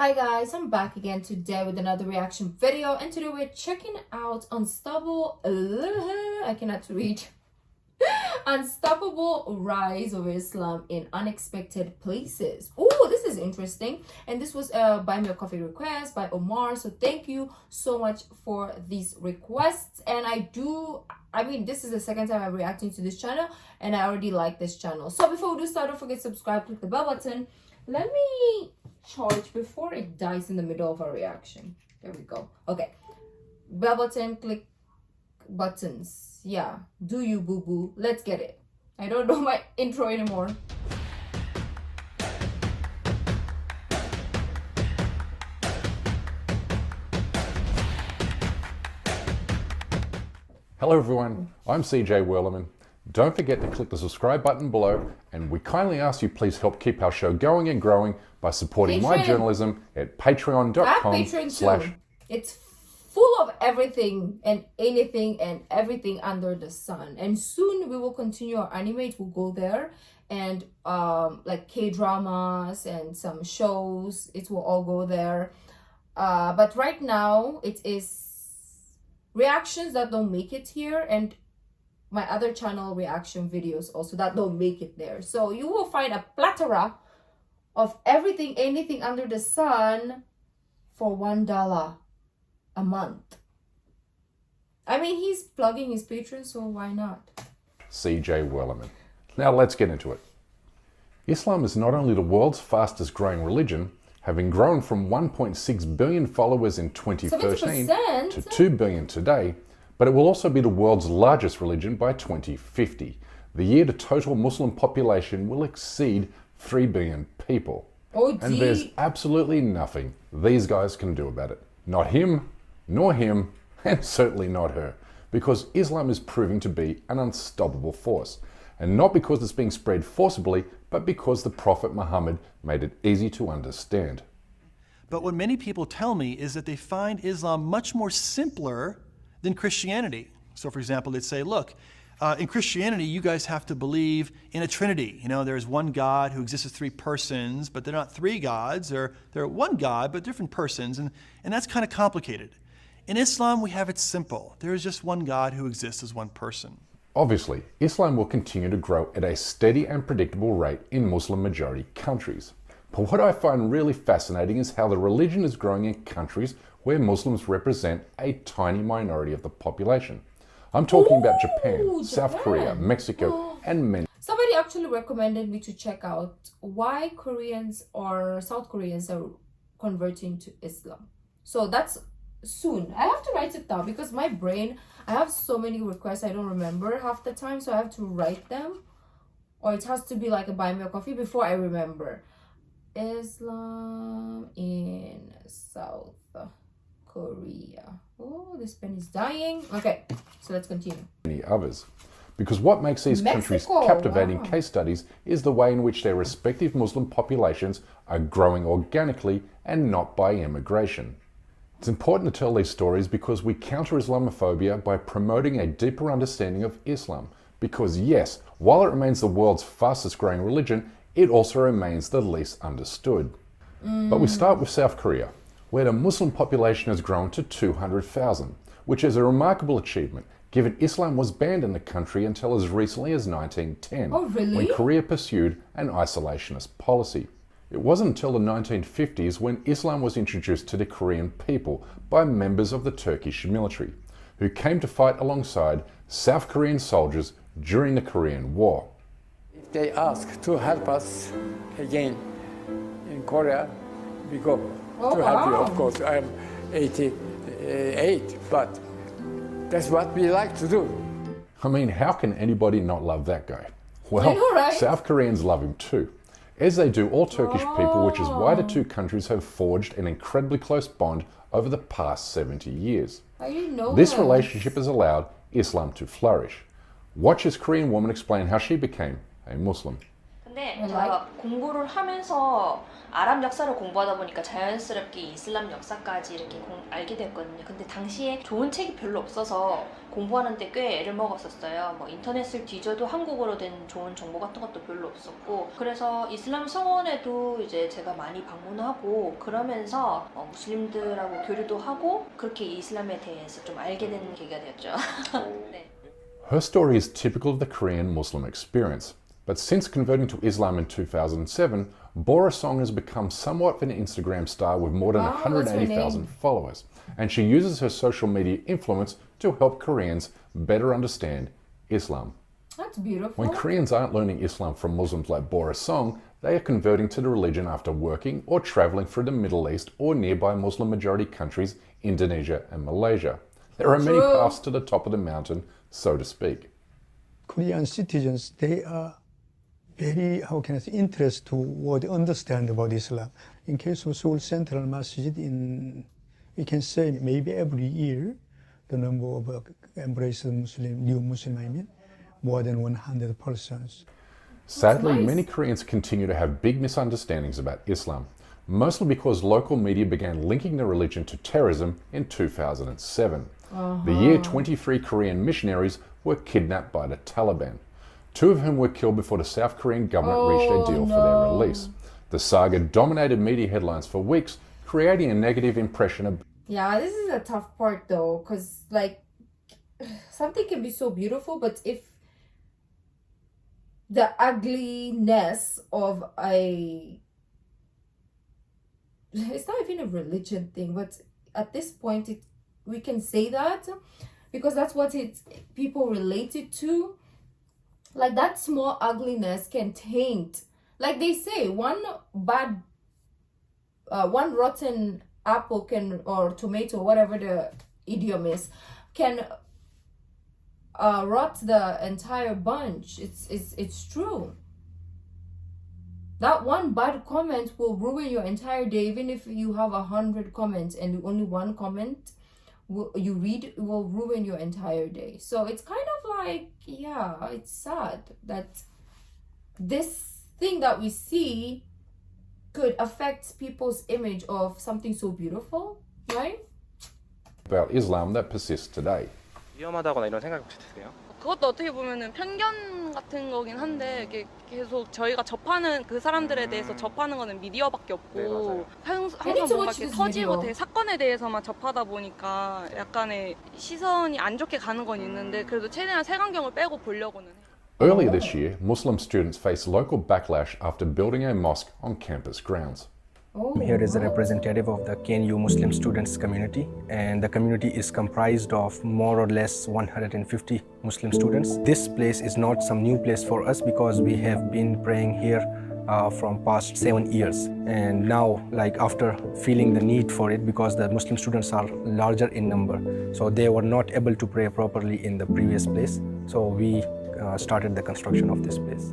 Hi guys, I'm back again today with another reaction video, and today we're checking out I cannot read Unstoppable Rise of Islam in Unexpected Places. Oh, this is interesting. And this was a buy me a coffee request by Omar. So thank you so much for these requests. And this is the second time I'm reacting to this channel, and I already like this channel. So before we do start, don't forget to subscribe, click the bell button. Let me charge before it dies in the middle of our reaction. There we go. Okay. Bell button, click buttons. Yeah. Do you boo boo? Let's get it. I don't know my intro anymore. Hello everyone, I'm CJ Werleman. Don't forget to click the subscribe button below, and we kindly ask you please help keep our show going and growing by supporting my journalism at patreon.com/. It's full of everything and anything and everything under the sun. And soon we will continue our anime. It will go there, and like K-dramas and some shows, it will all go there. But right now it is reactions that don't make it here, and my other channel reaction videos also that don't make it there. So you will find a plethora of everything, anything under the sun for $1 a month. I mean, he's plugging his Patreon, so why not? CJ Werleman. Now let's get into it. Islam is not only the world's fastest growing religion, having grown from 1.6 billion followers in 2013 to 2 billion today, but it will also be the world's largest religion by 2050. The year the total Muslim population will exceed 3 billion people. And there's absolutely nothing these guys can do about it. Not him, nor him, and certainly not her. Because Islam is proving to be an unstoppable force. And not because it's being spread forcibly, but because the Prophet Muhammad made it easy to understand. But what many people tell me is that they find Islam much more simpler than Christianity. So for example, they'd say, look, in Christianity, you guys have to believe in a trinity. You know, there's one God who exists as three persons, but they're not three gods. They're one God, but different persons. And that's kind of complicated. In Islam, we have it simple. There is just one God who exists as one person. Obviously, Islam will continue to grow at a steady and predictable rate in Muslim-majority countries. But what I find really fascinating is how the religion is growing in countries where Muslims represent a tiny minority of the population. I'm talking about Japan, South Korea, Mexico, and many. Somebody actually recommended me to check out why Koreans or South Koreans are converting to Islam. So that's soon. I have to write it down because my brain, I have so many requests I don't remember half the time, so I have to write them, or it has to be like a buy me a coffee before I remember. Islam in South Korea. Oh, this pen is dying. Okay, so let's continue. Many others. Because what makes these countries captivating case studies is the way in which their respective Muslim populations are growing organically and not by immigration. It's important to tell these stories because we counter Islamophobia by promoting a deeper understanding of Islam. Because yes, while it remains the world's fastest growing religion, it also remains the least understood. But we start with South Korea, where the Muslim population has grown to 200,000, which is a remarkable achievement given Islam was banned in the country until as recently as 1910, when Korea pursued an isolationist policy. It wasn't until the 1950s when Islam was introduced to the Korean people by members of the Turkish military, who came to fight alongside South Korean soldiers during the Korean War. If they ask to help us again in Korea, we go to help you. Of course, I'm 88, but that's what we like to do. I mean, how can anybody not love that guy? Well, South Koreans love him too, as they do all Turkish people, which is why the two countries have forged an incredibly close bond over the past 70 years. This relationship has allowed Islam to flourish. Watch this Korean woman explain how she became a Muslim. 근데 I 제가 공부를 하면서 아랍 역사를 공부하다 보니까 자연스럽게 이슬람 역사까지 이렇게 알게 됐거든요. 근데 당시에 좋은 책이 별로 없어서 공부하는데 꽤 애를 먹었었어요. 뭐 인터넷을 뒤져도 한국어로 된 좋은 정보 같은 것도 별로 없었고, 그래서 이슬람 성원에도 이제 제가 많이 방문하고 그러면서 무슬림들하고 교류도 하고 그렇게 이슬람에 대해서 좀 알게 되는 계기가 되었죠. 네. Her story is typical of the Korean Muslim experience. But since converting to Islam in 2007, Bora Song has become somewhat of an Instagram star with more than Wow, that's her 180,000 name. followers. And she uses her social media influence to help Koreans better understand Islam. That's beautiful. When Koreans aren't learning Islam from Muslims like Bora Song, they are converting to the religion after working or traveling through the Middle East or nearby Muslim majority countries, Indonesia and Malaysia. There are many True. paths to the top of the mountain, so to speak. Korean citizens, they are very, how can I say, interested to what they understand about Islam. In case of Seoul Central Masjid, we can say maybe every year, the number of embraced Muslim, new Muslim, I mean, more than 100 persons. Sadly, nice. many Koreans continue to have big misunderstandings about Islam, mostly because local media began linking the religion to terrorism in 2007. The year 23 Korean missionaries were kidnapped by the Taliban, 2 of whom were killed before the South Korean government reached a deal for their release. The saga dominated media headlines for weeks, creating a negative impression of... Yeah, this is a tough part though, because like something can be so beautiful, but if the ugliness of it's not even a religion thing, but at this point we can say that because that's what people relate it to. Like that small ugliness can taint, like they say, one rotten apple can, or tomato, whatever the idiom is, can rot the entire bunch. It's true. That one bad comment will ruin your entire day. Even if you have 100 comments and only one comment you read, will ruin your entire day. So it's kind of like, yeah, it's sad that this thing that we see could affect people's image of something so beautiful, right? about Islam that persists today. 위험하다거나 이런 생각 혹시 드세요? 그것도 어떻게 보면은 편견 같은 거긴 한데 이게 계속 저희가 접하는 그 사람들에 대해서 접하는 거는 미디어밖에 없고 네, 맞아요. 항상 뭔가 이렇게 터지고 미디어. 되게 사건에 대해서만 접하다 보니까 약간의 시선이 안 좋게 가는 건 있는데 그래도 최대한 색안경을 빼고 보려고는 해요. Earlier this year, Muslim students faced local backlash after building a mosque on campus grounds. Here is a representative of the KNU Muslim students community, and the community is comprised of more or less 150 Muslim students. This place is not some new place for us because we have been praying here from past 7 years, and now like after feeling the need for it because the Muslim students are larger in number, so they were not able to pray properly in the previous place, so we started the construction of this place.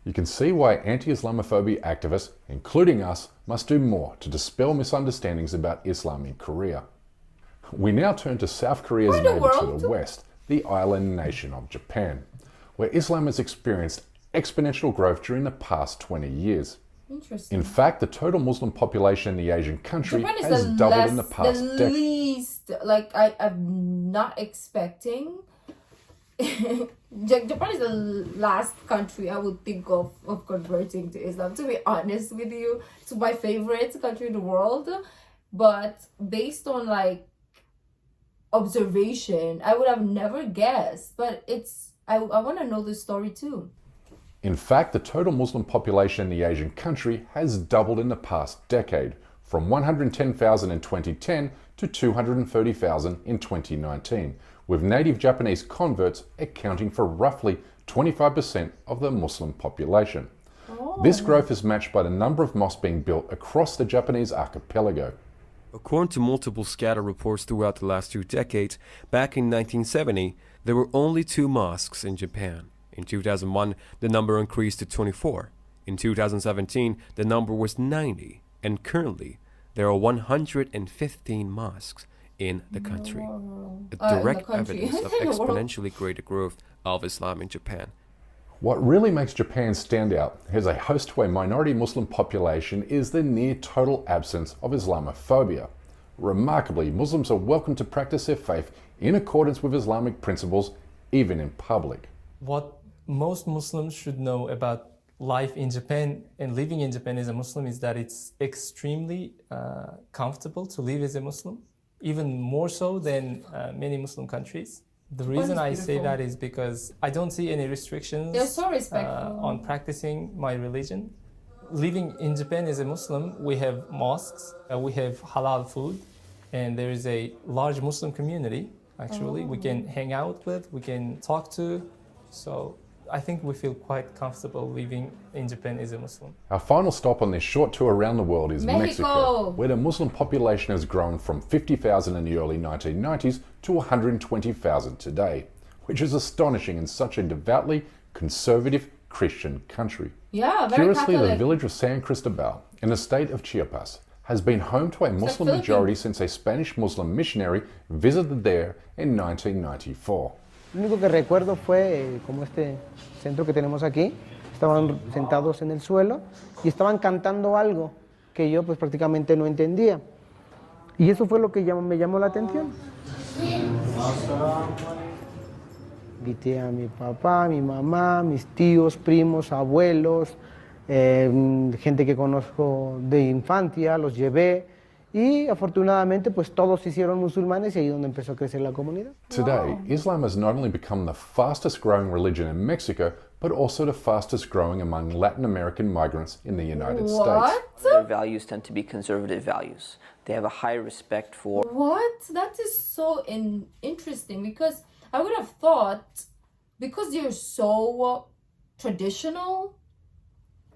You can see why anti-Islamophobia activists, including us, must do more to dispel misunderstandings about Islam in Korea. We now turn to South Korea's Why the neighbour to world? the west, the island nation of Japan, where Islam has experienced exponential growth during the past 20 years. Interesting. In fact, the total Muslim population in the Asian country Japan is has the doubled less, in the past the decade. least, like I'm not expecting. Japan is the last country I would think of converting to Islam, to be honest with you. It's my favorite country in the world, but based on like observation, I would have never guessed. But I want to know the story too. In fact, the total Muslim population in the Asian country has doubled in the past decade, from 110,000 in 2010 to 230,000 in 2019, with native Japanese converts accounting for roughly 25% of the Muslim population. This growth is matched by the number of mosques being built across the Japanese archipelago. According to multiple scatter reports throughout the last 2 decades, back in 1970, there were only 2 mosques in Japan. In 2001, the number increased to 24. In 2017, the number was 90, and currently, there are 115 mosques in the country. A direct evidence of In the world. exponentially greater growth of Islam in Japan. What really makes Japan stand out as a host to a minority Muslim population is the near total absence of Islamophobia. Remarkably, Muslims are welcome to practice their faith in accordance with Islamic principles, even in public. What most Muslims should know about life in Japan and living in Japan as a Muslim is that it's extremely comfortable to live as a Muslim, even more so than many Muslim countries. The reason I say that is because I don't see any restrictions They're so respectful. on practicing my religion. Living in Japan as a Muslim, we have mosques, we have halal food, and there is a large Muslim community, actually. We can hang out with, we can talk to. So I think we feel quite comfortable living in Japan as a Muslim. Our final stop on this short tour around the world is Mexico, where the Muslim population has grown from 50,000 in the early 1990s to 120,000 today, which is astonishing in such a devoutly conservative Christian country. Yeah, very Curiously, Catholic. the village of San Cristobal in the state of Chiapas has been home to a Muslim majority since a Spanish Muslim missionary visited there in 1994. Lo único que recuerdo fue como este centro que tenemos aquí, estaban sentados en el suelo y estaban cantando algo que yo pues prácticamente no entendía. Y eso fue lo que me llamó la atención. Invité a mi papá, mi mamá, mis tíos, primos, abuelos, gente que conozco de infancia, los llevé. Y afortunadamente pues todos se hicieron musulmanes y ahí es donde empezó a crecer la comunidad. Today, Islam has not only become the fastest growing religion in Mexico, but also the fastest growing among Latin American migrants in the United States. Their values tend to be conservative values. They have a high respect for... What? That is so interesting, because I would have thought, because you're so traditional,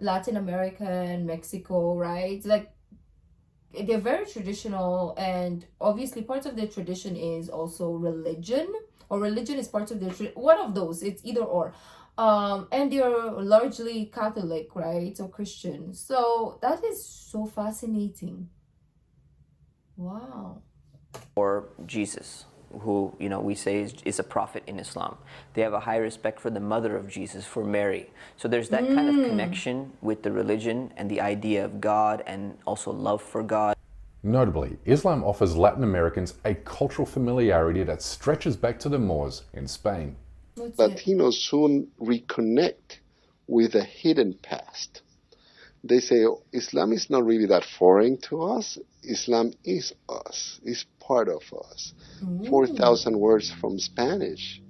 Latin America and Mexico, right? Like, they're very traditional, and obviously part of their tradition is also religion, or religion is part of their one of those. It's either or, and they're largely Catholic, right, or Christian. So that is so fascinating. Wow. Or Jesus, who we say is a prophet in Islam. They have a high respect for the mother of Jesus, for Mary. So there's that kind of connection with the religion and the idea of God, and also love for God. Notably, Islam offers Latin Americans a cultural familiarity that stretches back to the Moors in Spain. Latinos soon reconnect with a hidden past. They say, Islam is not really that foreign to us. Islam is us, is part of us. 4,000 words from Spanish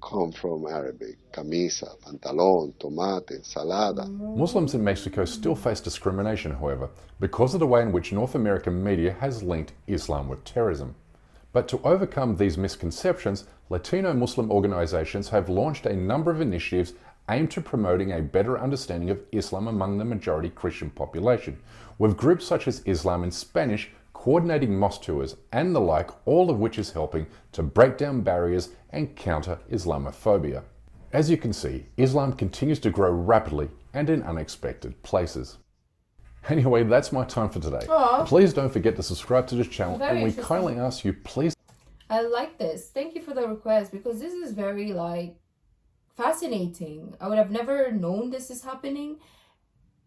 come from Arabic. Camisa, pantalón, tomate, ensalada. Muslims in Mexico still face discrimination, however, because of the way in which North American media has linked Islam with terrorism. But to overcome these misconceptions, Latino Muslim organizations have launched a number of initiatives aimed at promoting a better understanding of Islam among the majority Christian population, with groups such as Islam in Spanish coordinating mosque tours and the like, all of which is helping to break down barriers and counter Islamophobia. As you can see, Islam continues to grow rapidly and in unexpected places. Anyway, that's my time for today. Aww. Please don't forget to subscribe to this channel, and we kindly ask you, please. I like this. Thank you for the request, because this is very fascinating. I would have never known this is happening.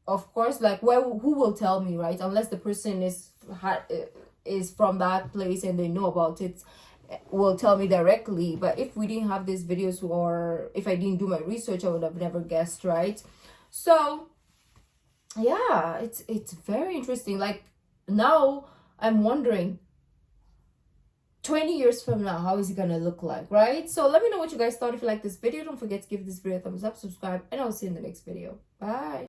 Of course, who will tell me, right? Unless the person is from that place and they know about it, will tell me directly. But if we didn't have these videos, or if I didn't do my research, I would have never guessed, right? So yeah, it's very interesting. Now I'm wondering, 20 years from now, how is it gonna look like, right? So let me know what you guys thought. If you like this video, don't forget to give this video a thumbs up, subscribe, and I'll see you in the next video. Bye.